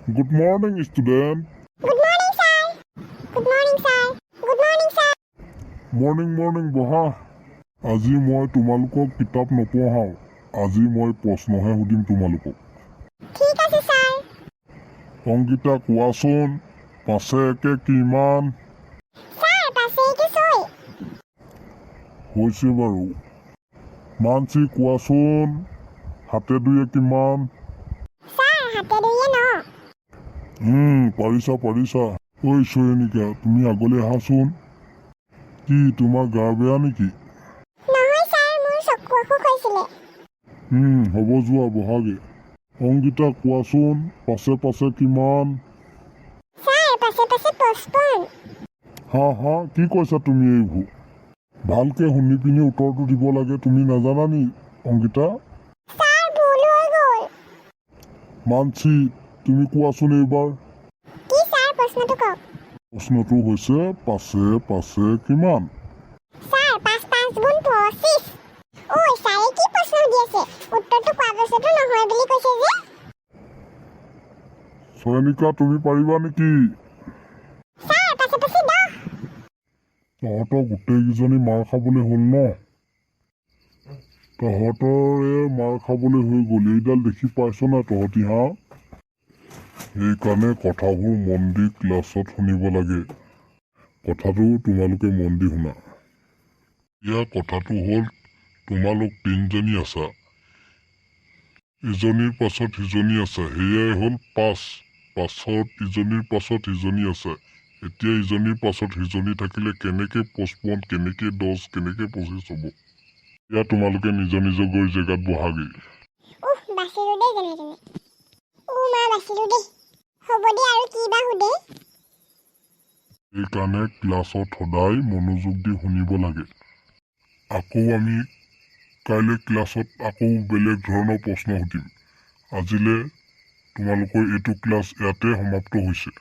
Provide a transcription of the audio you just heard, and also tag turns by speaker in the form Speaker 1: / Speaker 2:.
Speaker 1: Good morning, student.
Speaker 2: Good morning, sir. Good morning, sir. Good morning, sir.
Speaker 1: Morning, বহা। আজি মই তোমালোকক কিতাপ নপঢ়াওঁ। আজি মই প্ৰশ্নহে সুধিম তোমালোকক।
Speaker 2: ঠিক আছে, sir.
Speaker 1: অংকিতা কোৱাচোন, 5 একে কিমান?
Speaker 2: Sir, 5 একে 6.
Speaker 1: হৈছে বাৰু। মানসী কোৱাচোন, 7 2 কিমান?
Speaker 2: Sir, 7 2 9.
Speaker 1: পাৰিছা। ঐ চয়নিকা, তুমি আগলৈ আহাচোন। কি তোমাৰ গা বেয়া নেকি?
Speaker 2: নহয়, sir, মোৰ চকু অসুখ হৈছিলে।
Speaker 1: হ'ব যোৱা বহাগে। অংকিতা কোৱাচোন, 5 5 কিমান?
Speaker 2: Sir, 5 55.
Speaker 1: হা কি কৈছা তুমি এইবোৰ? ভালকে শুনি পিনি উত্তৰটো দিব লাগে, তুমি নাজানা নি অংকিতা?
Speaker 2: Sir, ভুল হৈ গ'ল।
Speaker 1: মানসী, তুমি কোৱাচোন এইবাৰ।
Speaker 2: কি sir, প্ৰশ্নটো কওক।
Speaker 1: প্ৰশ্নটো হৈছে 5 5 কিমান?
Speaker 2: Sir, 5 5 গুণ 25. ঐ, sir, কি প্ৰশ্ন সুধি আছে? উত্তৰটো কোৱা পাছতো নহয় বুলি কৈছে যে।
Speaker 1: চয়নিকা, তুমি পাৰিবা নেকি?
Speaker 2: Sir, 5 5 10.
Speaker 1: তহঁতৰ গোটেইকেইজনী মাৰ খাবলৈ হ'ল ন? তহঁতৰে মাৰ খাবলৈ হৈ গ'ল। এইডাল দেখি পাইছ না তহঁতি হা? সেইকাৰণে কথাবোৰ মন দি ক্লাছত শুনিব লাগে। কথাটো তোমালোকে মন দি শুনা। ইয়াৰ কথাটো হ'ল, তোমালোক 3 জনী আছা। ইজনীৰ পাছত সিজনী আছে, সেয়াই হ'ল 5। পাছত ইজনীৰ পাছত সিজনী আছে। এতিয়া ইজনীৰ পাছত সিজনী থাকিলে কেনেকে 55, কেনেকে 10, কেনেকে 25 হ'ব? এয়া তোমালোকে নিজৰ গৈ জেগাত বহাগে।
Speaker 2: বাচিলো দেই যেনে তেনে। মা বাচিলো দেই। হ'ব দে, আৰু কি বা সোধে?
Speaker 1: সেইকাৰণে ক্লাছত সদায় মনোযোগ দি শুনিব লাগে। আকৌ আমি কাইলৈ ক্লাছত আকৌ বেলেগ ধৰণৰ প্ৰশ্ন সুধিম। আজিলে তোমালোকৰ এইটো ক্লাছ ইয়াতে সমাপ্ত হৈছে।